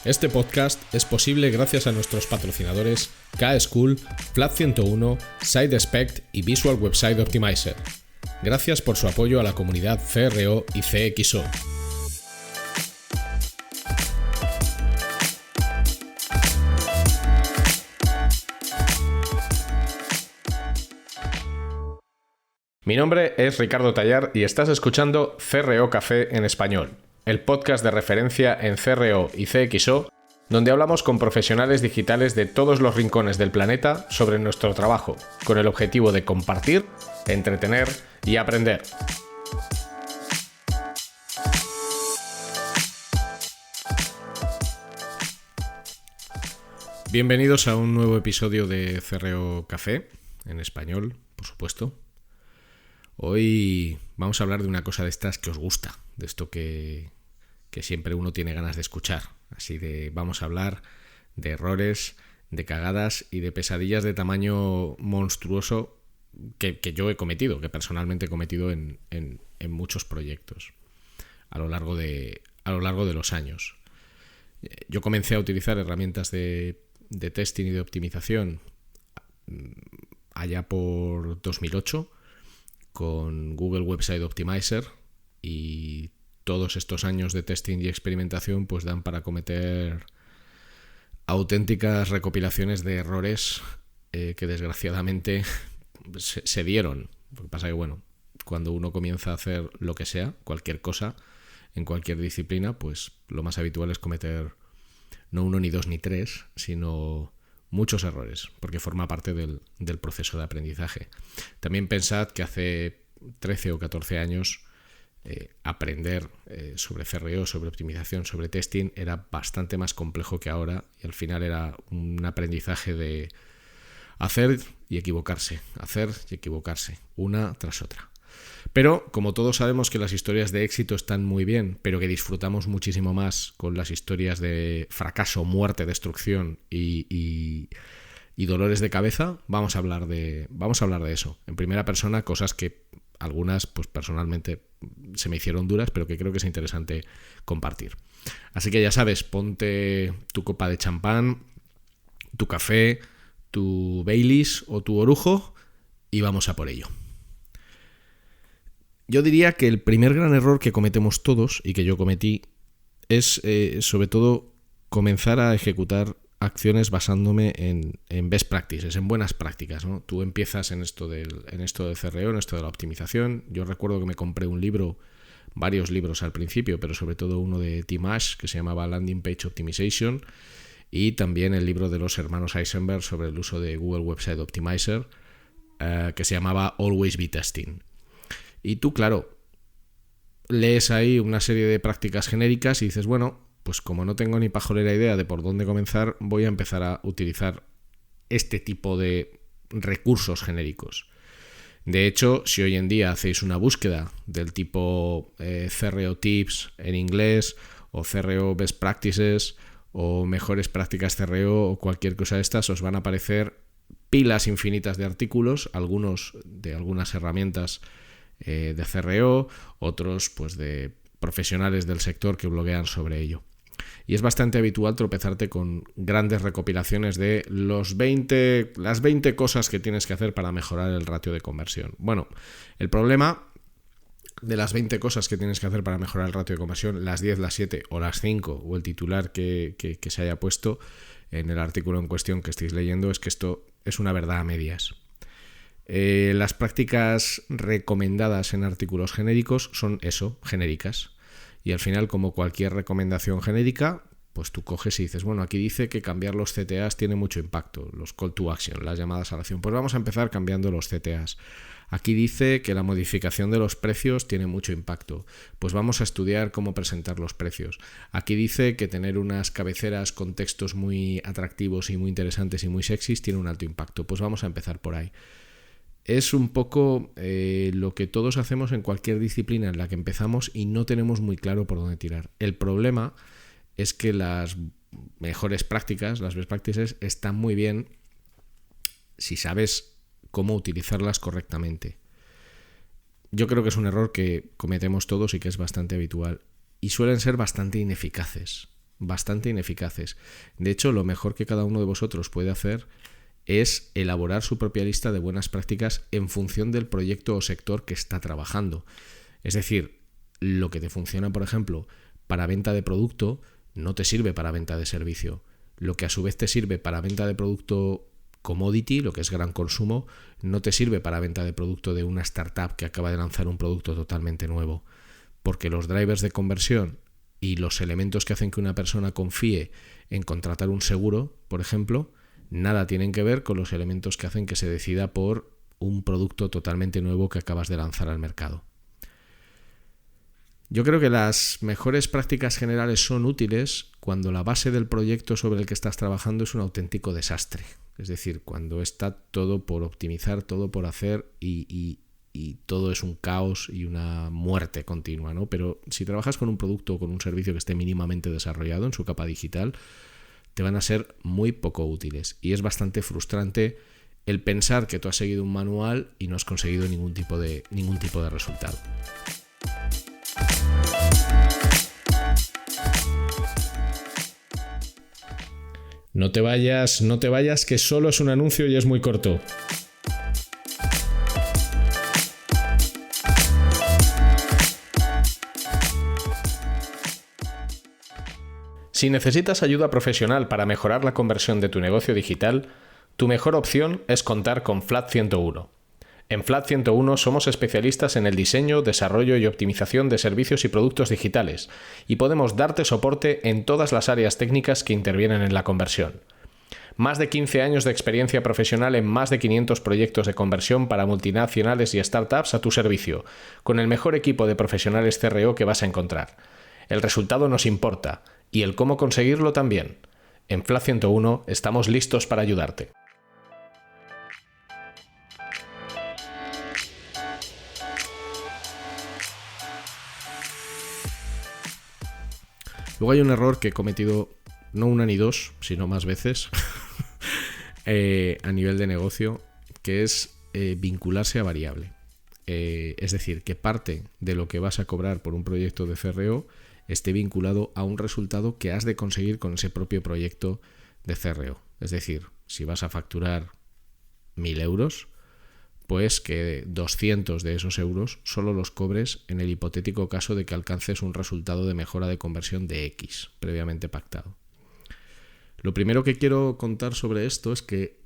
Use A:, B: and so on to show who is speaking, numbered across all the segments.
A: Este podcast es posible gracias a nuestros patrocinadores K-School, Flat 101, SideSpect y Visual Website Optimizer. Gracias por su apoyo a la comunidad CRO y CXO. Mi nombre es Ricardo Tallar y estás escuchando CRO Café en español, el podcast de referencia en CRO y CXO, donde hablamos con profesionales digitales de todos los rincones del planeta sobre nuestro trabajo, con el objetivo de compartir, entretener y aprender. Bienvenidos a un nuevo episodio de CRO Café, en español, por supuesto. Hoy vamos a hablar de una cosa de estas que os gusta, de esto que siempre uno tiene ganas de escuchar. Así de, vamos a hablar de errores, de cagadas y de pesadillas de tamaño monstruoso que yo he cometido, que personalmente he cometido en muchos proyectos a lo largo de los años. Yo comencé a utilizar herramientas de testing y de optimización allá por 2008 con Google Website Optimizer, y todos estos años de testing y experimentación pues dan para cometer auténticas recopilaciones de errores que desgraciadamente se dieron. Lo que pasa que cuando uno comienza a hacer lo que sea, cualquier cosa, en cualquier disciplina, pues lo más habitual es cometer no uno, ni dos, ni tres, sino muchos errores, porque forma parte del proceso de aprendizaje. También pensad que hace 13 o 14 años aprender sobre CRO, sobre optimización, sobre testing era bastante más complejo que ahora, y al final era un aprendizaje de hacer y equivocarse, una tras otra. Pero como todos sabemos que las historias de éxito están muy bien, pero que disfrutamos muchísimo más con las historias de fracaso, muerte, destrucción y dolores de cabeza, vamos a hablar de eso en primera persona, cosas que algunas pues personalmente se me hicieron duras, pero que creo que es interesante compartir. Así que ya sabes, ponte tu copa de champán, tu café, tu Baileys o tu orujo y vamos a por ello. Yo diría que el primer gran error que cometemos todos, y que yo cometí, es sobre todo comenzar a ejecutar acciones basándome en best practices, en buenas prácticas, ¿no? Tú empiezas en esto del CRO, en esto de la optimización. Yo recuerdo que me compré varios libros al principio, pero sobre todo uno de Tim Ash que se llamaba Landing Page Optimization, y también el libro de los hermanos Eisenberg sobre el uso de Google Website Optimizer, que se llamaba Always Be Testing. Y tú, claro, lees ahí una serie de prácticas genéricas y dices, pues como no tengo ni pajolera idea de por dónde comenzar, voy a empezar a utilizar este tipo de recursos genéricos. De hecho, si hoy en día hacéis una búsqueda del tipo CRO Tips en inglés, o CRO Best Practices, o mejores prácticas CRO, o cualquier cosa de estas, os van a aparecer pilas infinitas de artículos, algunos de algunas herramientas de CRO, otros pues de profesionales del sector que bloguean sobre ello. Y es bastante habitual tropezarte con grandes recopilaciones de las 20 cosas que tienes que hacer para mejorar el ratio de conversión. El problema de las 20 cosas que tienes que hacer para mejorar el ratio de conversión, las 10, las 7 o las 5, o el titular que se haya puesto en el artículo en cuestión que estéis leyendo, es que esto es una verdad a medias. Las prácticas recomendadas en artículos genéricos son eso, genéricas. Y al final, como cualquier recomendación genérica, pues tú coges y dices, aquí dice que cambiar los CTAs tiene mucho impacto, los call to action, las llamadas a la acción. Pues vamos a empezar cambiando los CTAs. Aquí dice que la modificación de los precios tiene mucho impacto. Pues vamos a estudiar cómo presentar los precios. Aquí dice que tener unas cabeceras con textos muy atractivos y muy interesantes y muy sexys tiene un alto impacto. Pues vamos a empezar por ahí. Es un poco lo que todos hacemos en cualquier disciplina en la que empezamos y no tenemos muy claro por dónde tirar. El problema es que las mejores prácticas, las best practices, están muy bien si sabes cómo utilizarlas correctamente. Yo creo que es un error que cometemos todos y que es bastante habitual. Y suelen ser bastante ineficaces. bastante ineficaces. De hecho, lo mejor que cada uno de vosotros puede hacer es elaborar su propia lista de buenas prácticas en función del proyecto o sector que está trabajando. Es decir, lo que te funciona, por ejemplo, para venta de producto, no te sirve para venta de servicio. Lo que a su vez te sirve para venta de producto commodity, lo que es gran consumo, no te sirve para venta de producto de una startup que acaba de lanzar un producto totalmente nuevo. Porque los drivers de conversión y los elementos que hacen que una persona confíe en contratar un seguro, por ejemplo, nada tienen que ver con los elementos que hacen que se decida por un producto totalmente nuevo que acabas de lanzar al mercado. Yo creo que las mejores prácticas generales son útiles cuando la base del proyecto sobre el que estás trabajando es un auténtico desastre. Es decir, cuando está todo por optimizar, todo por hacer y todo es un caos y una muerte continua, ¿no? Pero si trabajas con un producto o con un servicio que esté mínimamente desarrollado en su capa digital, te van a ser muy poco útiles. Y es bastante frustrante el pensar que tú has seguido un manual y no has conseguido ningún tipo de resultado. No te vayas, que solo es un anuncio y es muy corto. Si necesitas ayuda profesional para mejorar la conversión de tu negocio digital, tu mejor opción es contar con Flat 101. En Flat 101 somos especialistas en el diseño, desarrollo y optimización de servicios y productos digitales y podemos darte soporte en todas las áreas técnicas que intervienen en la conversión. Más de 15 años de experiencia profesional en más de 500 proyectos de conversión para multinacionales y startups a tu servicio, con el mejor equipo de profesionales CRO que vas a encontrar. El resultado nos importa y el cómo conseguirlo también. En Flat 101 estamos listos para ayudarte. Luego hay un error que he cometido no una ni dos, sino más veces a nivel de negocio, que es vincularse a variable. Es decir, que parte de lo que vas a cobrar por un proyecto de CRO esté vinculado a un resultado que has de conseguir con ese propio proyecto de CRO. Es decir, si vas a facturar 1.000 euros, pues que 200 de esos euros solo los cobres en el hipotético caso de que alcances un resultado de mejora de conversión de X, previamente pactado. Lo primero que quiero contar sobre esto es que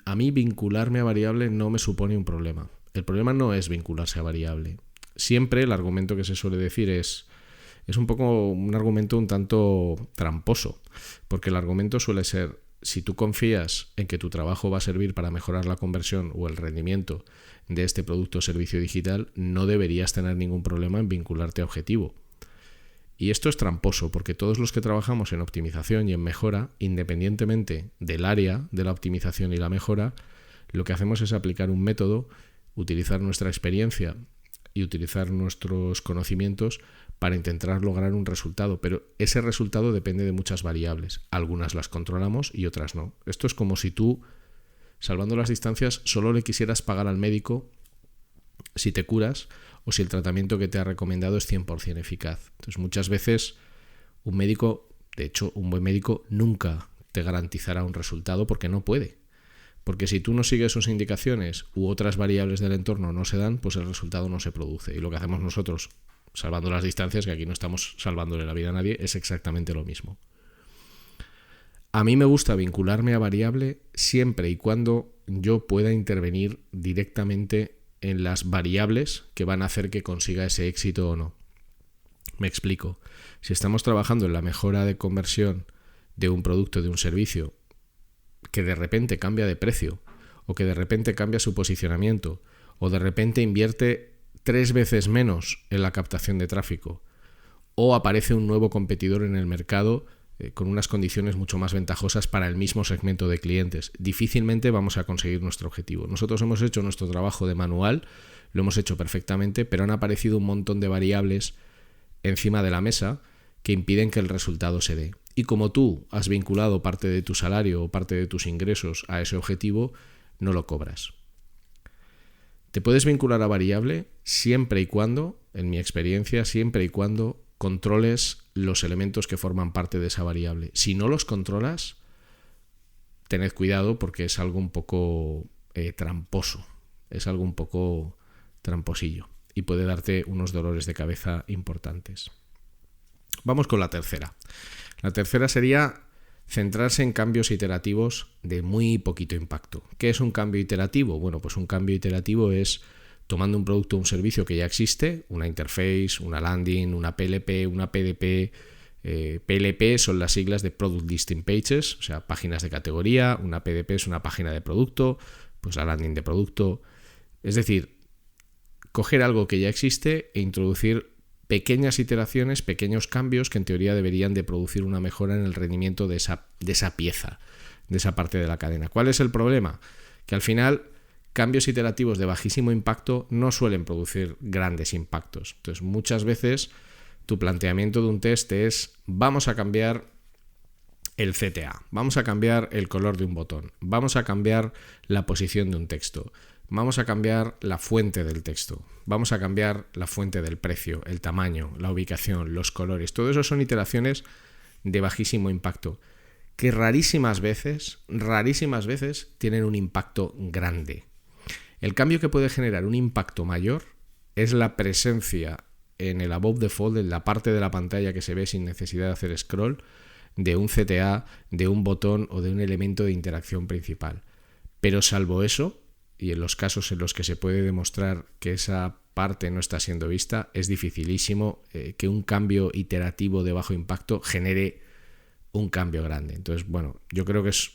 A: a mí vincularme a variable no me supone un problema. El problema no es vincularse a variable. Siempre el argumento que se suele decir es un poco un argumento un tanto tramposo, porque el argumento suele ser: si tú confías en que tu trabajo va a servir para mejorar la conversión o el rendimiento de este producto o servicio digital, no deberías tener ningún problema en vincularte a objetivo. Y esto es tramposo porque todos los que trabajamos en optimización y en mejora, independientemente del área de la optimización y la mejora, lo que hacemos es aplicar un método, utilizar nuestra experiencia y utilizar nuestros conocimientos para intentar lograr un resultado, pero ese resultado depende de muchas variables. Algunas las controlamos y otras no. Esto es como si tú, salvando las distancias, solo le quisieras pagar al médico si te curas o si el tratamiento que te ha recomendado es 100% eficaz. Entonces, muchas veces un médico, de hecho, un buen médico nunca te garantizará un resultado porque no puede. Porque si tú no sigues sus indicaciones u otras variables del entorno no se dan, pues el resultado no se produce. Y lo que hacemos nosotros, salvando las distancias, que aquí no estamos salvándole la vida a nadie, es exactamente lo mismo. A mí me gusta vincularme a variable siempre y cuando yo pueda intervenir directamente en las variables que van a hacer que consiga ese éxito o no. Me explico. Si estamos trabajando en la mejora de conversión de un producto, de un servicio, que de repente cambia de precio, o que de repente cambia su posicionamiento, o de repente invierte 3 veces menos en la captación de tráfico, o aparece un nuevo competidor en el mercado con unas condiciones mucho más ventajosas para el mismo segmento de clientes, difícilmente vamos a conseguir nuestro objetivo. Nosotros hemos hecho nuestro trabajo de manual, lo hemos hecho perfectamente, pero han aparecido un montón de variables encima de la mesa que impiden que el resultado se dé. Y como tú has vinculado parte de tu salario o parte de tus ingresos a ese objetivo, no lo cobras. Te puedes vincular a variable siempre y cuando, en mi experiencia, siempre y cuando controles los elementos que forman parte de esa variable. Si no los controlas, tened cuidado porque es algo un poco tramposo, es algo un poco tramposillo y puede darte unos dolores de cabeza importantes. Vamos con la tercera. La tercera sería centrarse en cambios iterativos de muy poquito impacto. ¿Qué es un cambio iterativo? Bueno, pues un cambio iterativo es tomando un producto o un servicio que ya existe, una interface, una landing, una PLP, una PDP. PLP son las siglas de Product Listing Pages, o sea, páginas de categoría. Una PDP es una página de producto, pues la landing de producto. Es decir, coger algo que ya existe e introducir pequeñas iteraciones, pequeños cambios que en teoría deberían de producir una mejora en el rendimiento de esa pieza, de esa parte de la cadena. ¿Cuál es el problema? Que al final cambios iterativos de bajísimo impacto no suelen producir grandes impactos. Entonces, muchas veces tu planteamiento de un test es: vamos a cambiar el CTA, vamos a cambiar el color de un botón, vamos a cambiar la posición de un texto, vamos a cambiar la fuente del texto, vamos a cambiar la fuente del precio, el tamaño, la ubicación, los colores. Todo eso son iteraciones de bajísimo impacto que rarísimas veces tienen un impacto grande. El cambio que puede generar un impacto mayor es la presencia en el above the fold, en la parte de la pantalla que se ve sin necesidad de hacer scroll, de un CTA, de un botón o de un elemento de interacción principal. Pero salvo eso, y en los casos en los que se puede demostrar que esa parte no está siendo vista, es dificilísimo que un cambio iterativo de bajo impacto genere un cambio grande. Entonces, bueno, yo creo que es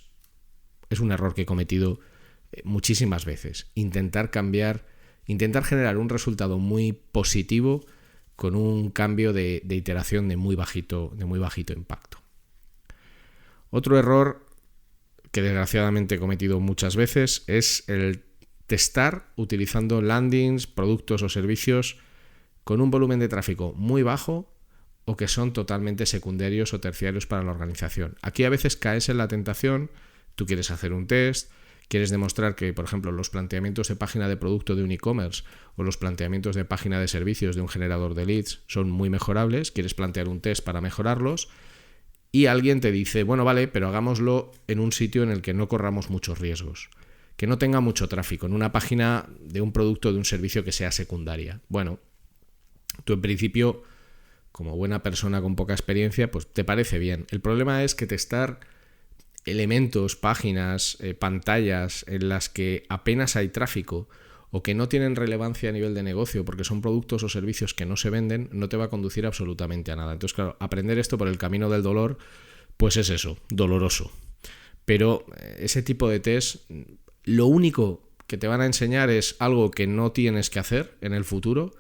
A: un error que he cometido muchísimas veces. Intentar generar un resultado muy positivo con un cambio de iteración de muy bajito impacto. Otro error que desgraciadamente he cometido muchas veces es el testar utilizando landings, productos o servicios con un volumen de tráfico muy bajo o que son totalmente secundarios o terciarios para la organización. Aquí a veces caes en la tentación, tú quieres hacer un test, quieres demostrar que, por ejemplo, los planteamientos de página de producto de un e-commerce o los planteamientos de página de servicios de un generador de leads son muy mejorables, quieres plantear un test para mejorarlos y alguien te dice: bueno, vale, pero hagámoslo en un sitio en el que no corramos muchos riesgos, que no tenga mucho tráfico, en una página de un producto o de un servicio que sea secundaria. Bueno, tú en principio, como buena persona con poca experiencia, pues te parece bien. El problema es que testar elementos, páginas, pantallas en las que apenas hay tráfico o que no tienen relevancia a nivel de negocio porque son productos o servicios que no se venden, no te va a conducir absolutamente a nada. Entonces, claro, aprender esto por el camino del dolor, pues es eso, doloroso. Pero ese tipo de test, lo único que te van a enseñar es algo que no tienes que hacer en el futuro,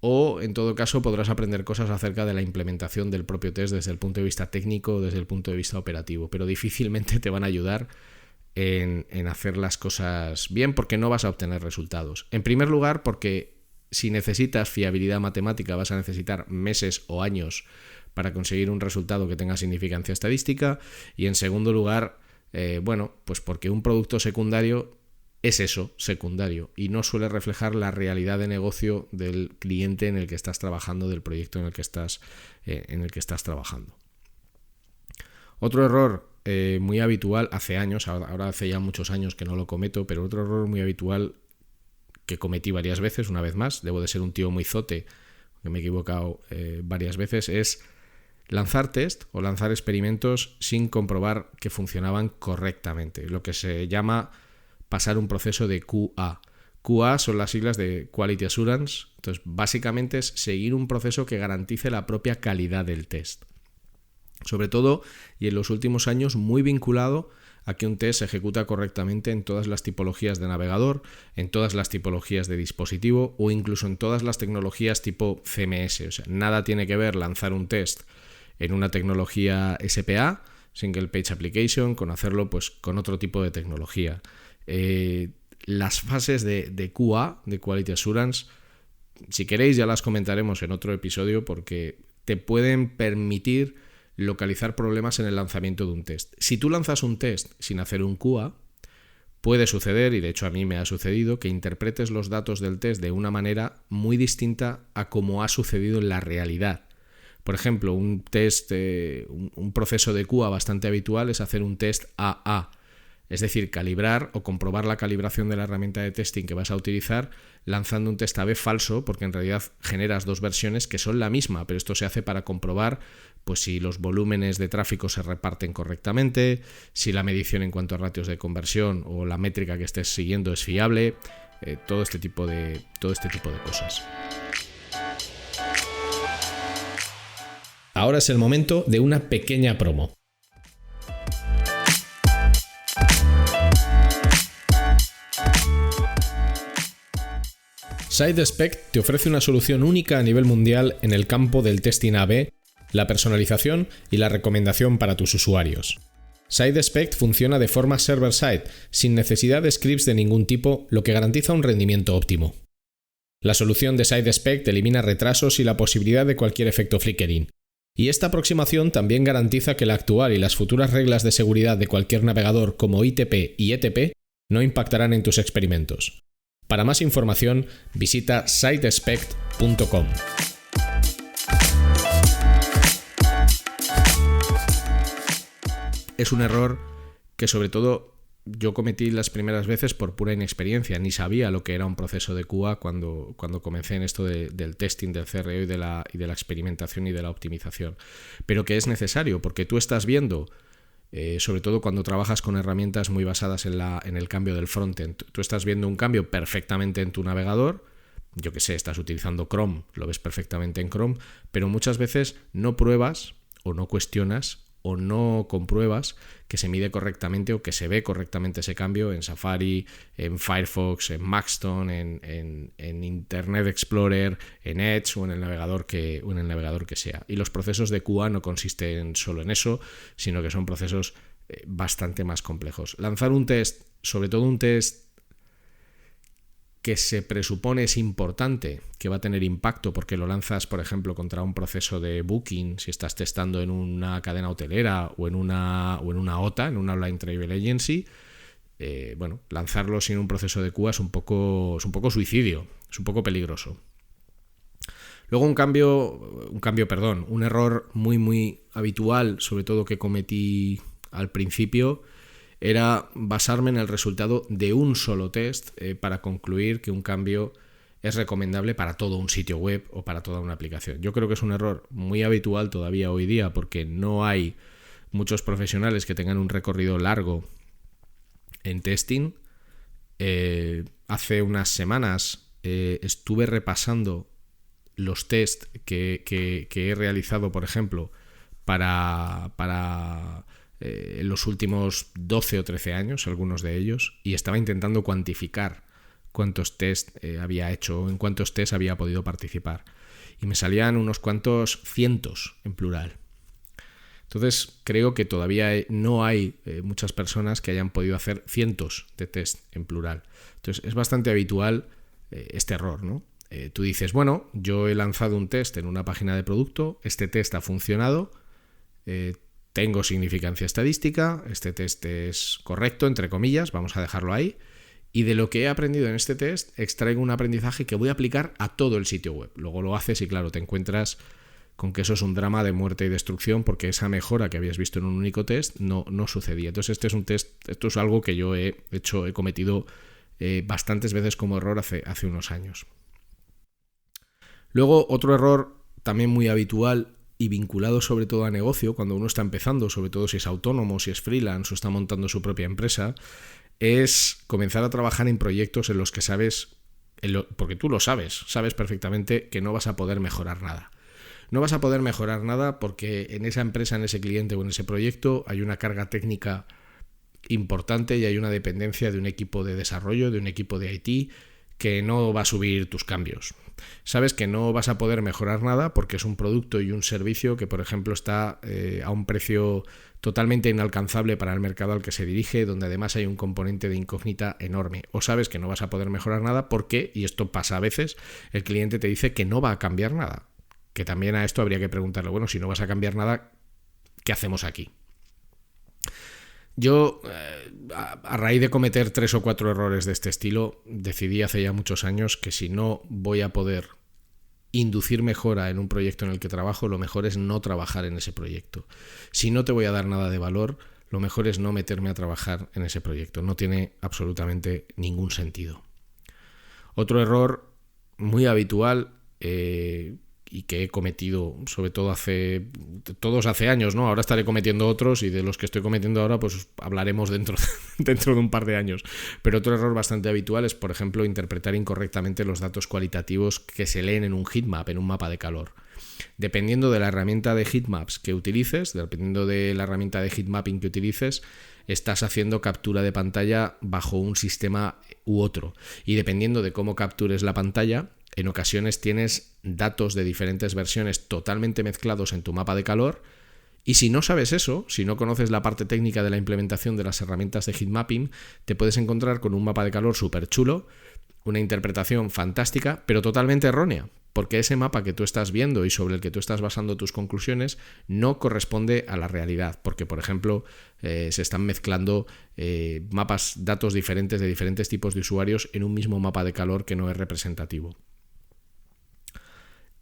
A: o en todo caso podrás aprender cosas acerca de la implementación del propio test desde el punto de vista técnico o desde el punto de vista operativo, pero difícilmente te van a ayudar en hacer las cosas bien porque no vas a obtener resultados. En primer lugar, porque si necesitas fiabilidad matemática vas a necesitar meses o años para conseguir un resultado que tenga significancia estadística, y en segundo lugar, pues porque un producto secundario es eso, secundario, y no suele reflejar la realidad de negocio del cliente en el que estás trabajando, del proyecto en el que estás trabajando. Otro error muy habitual hace años, ahora hace ya muchos años que no lo cometo, pero otro error muy habitual que cometí varias veces, una vez más, debo de ser un tío muy zote, que me he equivocado varias veces, es lanzar test o lanzar experimentos sin comprobar que funcionaban correctamente, lo que se llama pasar un proceso de QA. QA son las siglas de Quality Assurance. Entonces, básicamente es seguir un proceso que garantice la propia calidad del test. Sobre todo, y en los últimos años, muy vinculado a que un test se ejecuta correctamente en todas las tipologías de navegador, en todas las tipologías de dispositivo o incluso en todas las tecnologías tipo CMS. O sea, nada tiene que ver lanzar un test en una tecnología SPA, Single Page Application, con hacerlo pues con otro tipo de tecnología. Las fases de QA, de Quality Assurance, si queréis ya las comentaremos en otro episodio porque te pueden permitir localizar problemas en el lanzamiento de un test. Si tú lanzas un test sin hacer un QA, puede suceder, y de hecho a mí me ha sucedido, que interpretes los datos del test de una manera muy distinta a como ha sucedido en la realidad. Por ejemplo, un proceso de QA bastante habitual es hacer un test AA, es decir, calibrar o comprobar la calibración de la herramienta de testing que vas a utilizar lanzando un test AB falso, porque en realidad generas dos versiones que son la misma, pero esto se hace para comprobar pues, si los volúmenes de tráfico se reparten correctamente, si la medición en cuanto a ratios de conversión o la métrica que estés siguiendo es fiable, todo este tipo de cosas.
B: Ahora es el momento de una pequeña promo. SideSpect te ofrece una solución única a nivel mundial en el campo del testing AB, la personalización y la recomendación para tus usuarios. SideSpect funciona de forma server-side, sin necesidad de scripts de ningún tipo, lo que garantiza un rendimiento óptimo. La solución de SideSpect elimina retrasos y la posibilidad de cualquier efecto flickering. Y esta aproximación también garantiza que la actual y las futuras reglas de seguridad de cualquier navegador como ITP y ETP no impactarán en tus experimentos. Para más información, visita sidespect.com.
A: Es un error que sobre todo yo cometí las primeras veces por pura inexperiencia. Ni sabía lo que era un proceso de QA cuando comencé en esto del testing, del CRO y de la experimentación y de la optimización. Pero que es necesario porque tú estás viendo, sobre todo cuando trabajas con herramientas muy basadas en el cambio del frontend, tú estás viendo un cambio perfectamente en tu navegador. Yo que sé, estás utilizando Chrome, lo ves perfectamente en Chrome, pero muchas veces no pruebas o no cuestionas o no compruebas que se mide correctamente o que se ve correctamente ese cambio en Safari, en Firefox, en Maxton, en Internet Explorer, en Edge o en el navegador que sea. Y los procesos de QA no consisten solo en eso, sino que son procesos bastante más complejos. Lanzar un test, sobre todo un test que se presupone es importante, que va a tener impacto porque lo lanzas, por ejemplo, contra un proceso de booking, si estás testando en una cadena hotelera o en una OTA, en una Online Travel Agency, lanzarlo sin un proceso de QA es un poco suicidio, es un poco peligroso. Luego un error muy, muy habitual, sobre todo que cometí al principio, era basarme en el resultado de un solo test para concluir que un cambio es recomendable para todo un sitio web o para toda una aplicación. Yo creo que es un error muy habitual todavía hoy día porque no hay muchos profesionales que tengan un recorrido largo en testing. Hace unas semanas estuve repasando los tests que he realizado, por ejemplo, para en los últimos 12 o 13 años, algunos de ellos, y estaba intentando cuantificar cuántos test había hecho, en cuántos test había podido participar. Y me salían unos cuantos cientos en plural. Entonces creo que todavía no hay muchas personas que hayan podido hacer cientos de test en plural. Entonces es bastante habitual este error, ¿no? Tú dices, bueno, yo he lanzado un test en una página de producto, este test ha funcionado, tengo significancia estadística, este test es correcto, entre comillas, vamos a dejarlo ahí, y de lo que he aprendido en este test extraigo un aprendizaje que voy a aplicar a todo el sitio web. Luego lo haces y claro, te encuentras con que eso es un drama de muerte y destrucción porque esa mejora que habías visto en un único test no sucedía. Entonces esto es algo que yo he cometido bastantes veces como error hace unos años. Luego otro error también muy habitual y vinculado sobre todo a negocio, cuando uno está empezando, sobre todo si es autónomo, si es freelance o está montando su propia empresa, es comenzar a trabajar en proyectos en los que sabes, porque tú lo sabes perfectamente que no vas a poder mejorar nada. No vas a poder mejorar nada porque en esa empresa, en ese cliente o en ese proyecto hay una carga técnica importante y hay una dependencia de un equipo de desarrollo, de un equipo de IT que no va a subir tus cambios. Sabes que no vas a poder mejorar nada porque es un producto y un servicio que, por ejemplo, está a un precio totalmente inalcanzable para el mercado al que se dirige, donde además hay un componente de incógnita enorme. O sabes que no vas a poder mejorar nada porque, y esto pasa a veces, el cliente te dice que no va a cambiar nada. Que también a esto habría que preguntarle, bueno, si no vas a cambiar nada, ¿qué hacemos aquí? Yo, a raíz de cometer 3 o 4 errores de este estilo, decidí hace ya muchos años que si no voy a poder inducir mejora en un proyecto en el que trabajo, lo mejor es no trabajar en ese proyecto. Si no te voy a dar nada de valor, lo mejor es no meterme a trabajar en ese proyecto. No tiene absolutamente ningún sentido. Otro error muy habitual y que he cometido, sobre todo hace años, ¿no? Ahora estaré cometiendo otros y de los que estoy cometiendo ahora pues hablaremos dentro de un par de años. Pero otro error bastante habitual es, por ejemplo, interpretar incorrectamente los datos cualitativos que se leen en un heatmap, en un mapa de calor. Dependiendo de la herramienta de heatmaps que utilices, dependiendo de la herramienta de heatmapping que utilices, estás haciendo captura de pantalla bajo un sistema u otro. Y dependiendo de cómo captures la pantalla, en ocasiones tienes datos de diferentes versiones totalmente mezclados en tu mapa de calor, y si no sabes eso, si no conoces la parte técnica de la implementación de las herramientas de heatmapping, te puedes encontrar con un mapa de calor súper chulo, una interpretación fantástica, pero totalmente errónea, porque ese mapa que tú estás viendo y sobre el que tú estás basando tus conclusiones no corresponde a la realidad, porque, por ejemplo, se están mezclando datos diferentes de diferentes tipos de usuarios en un mismo mapa de calor que no es representativo.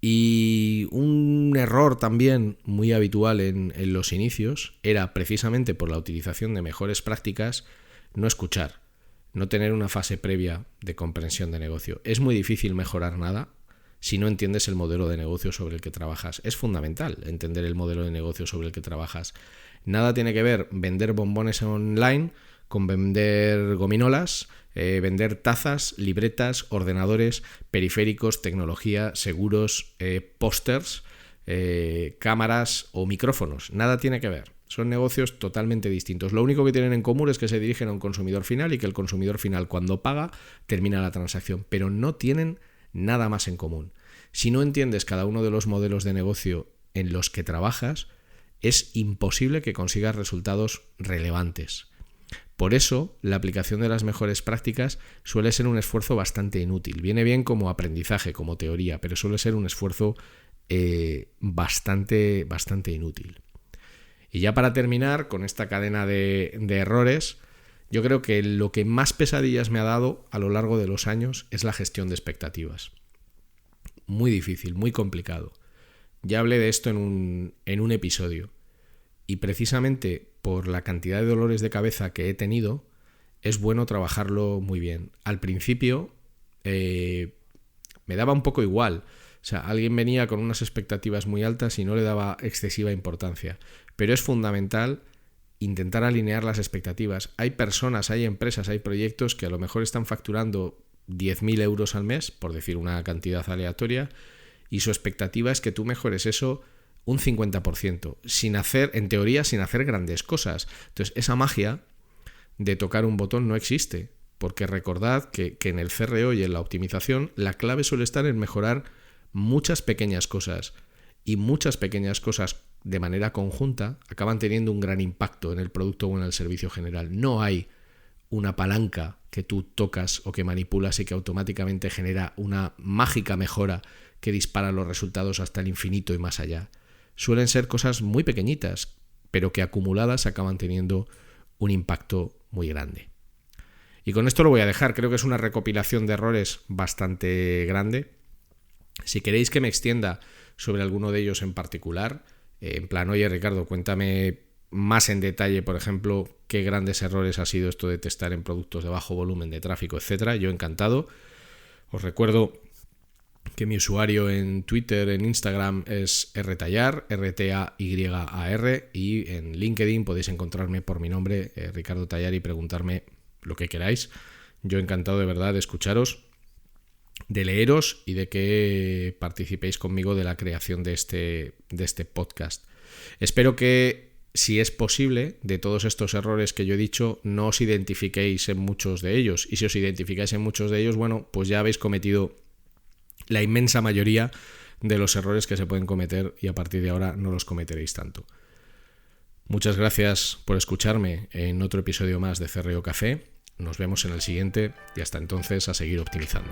A: Y un error también muy habitual en los inicios era, precisamente por la utilización de mejores prácticas, no escuchar, no tener una fase previa de comprensión de negocio. Es muy difícil mejorar nada si no entiendes el modelo de negocio sobre el que trabajas. Es fundamental entender el modelo de negocio sobre el que trabajas. Nada tiene que ver vender bombones online con vender gominolas, vender tazas, libretas, ordenadores, periféricos, tecnología, seguros, pósters, cámaras o micrófonos. Nada tiene que ver. Son negocios totalmente distintos. Lo único que tienen en común es que se dirigen a un consumidor final y que el consumidor final, cuando paga, termina la transacción, pero no tienen nada más en común. Si no entiendes cada uno de los modelos de negocio en los que trabajas, es imposible que consigas resultados relevantes. Por eso, la aplicación de las mejores prácticas suele ser un esfuerzo bastante inútil. Viene bien como aprendizaje, como teoría, pero suele ser un esfuerzo bastante inútil. Y ya para terminar con esta cadena de errores, yo creo que lo que más pesadillas me ha dado a lo largo de los años es la gestión de expectativas. Muy difícil, muy complicado. Ya hablé de esto en un episodio. Y precisamente por la cantidad de dolores de cabeza que he tenido, es bueno trabajarlo muy bien. Al principio me daba un poco igual. O sea, alguien venía con unas expectativas muy altas y no le daba excesiva importancia. Pero es fundamental intentar alinear las expectativas. Hay personas, hay empresas, hay proyectos que a lo mejor están facturando 10.000 euros al mes, por decir una cantidad aleatoria, y su expectativa es que tú mejores eso un 50%, en teoría sin hacer grandes cosas. Entonces, esa magia de tocar un botón no existe, porque recordad que en el CRO y en la optimización la clave suele estar en mejorar muchas pequeñas cosas, y muchas pequeñas cosas de manera conjunta acaban teniendo un gran impacto en el producto o en el servicio general. No hay una palanca que tú tocas o que manipulas y que automáticamente genera una mágica mejora que dispara los resultados hasta el infinito y más allá. Suelen ser cosas muy pequeñitas, pero que acumuladas acaban teniendo un impacto muy grande. Y con esto lo voy a dejar. Creo que es una recopilación de errores bastante grande. Si queréis que me extienda sobre alguno de ellos en particular, en plan, oye Ricardo, cuéntame más en detalle, por ejemplo, qué grandes errores ha sido esto de testar en productos de bajo volumen de tráfico, etcétera. Yo encantado. Os recuerdo que mi usuario en Twitter, en Instagram es rtayar, RTAYAR, y en LinkedIn podéis encontrarme por mi nombre, Ricardo Tayar, y preguntarme lo que queráis. Yo encantado de verdad de escucharos, de leeros y de que participéis conmigo de la creación de este podcast. Espero que, si es posible, de todos estos errores que yo he dicho, no os identifiquéis en muchos de ellos. Y si os identificáis en muchos de ellos, bueno, pues ya habéis cometido la inmensa mayoría de los errores que se pueden cometer y a partir de ahora no los cometeréis tanto. Muchas gracias por escucharme en otro episodio más de CRO Café. Nos vemos en el siguiente y hasta entonces a seguir optimizando.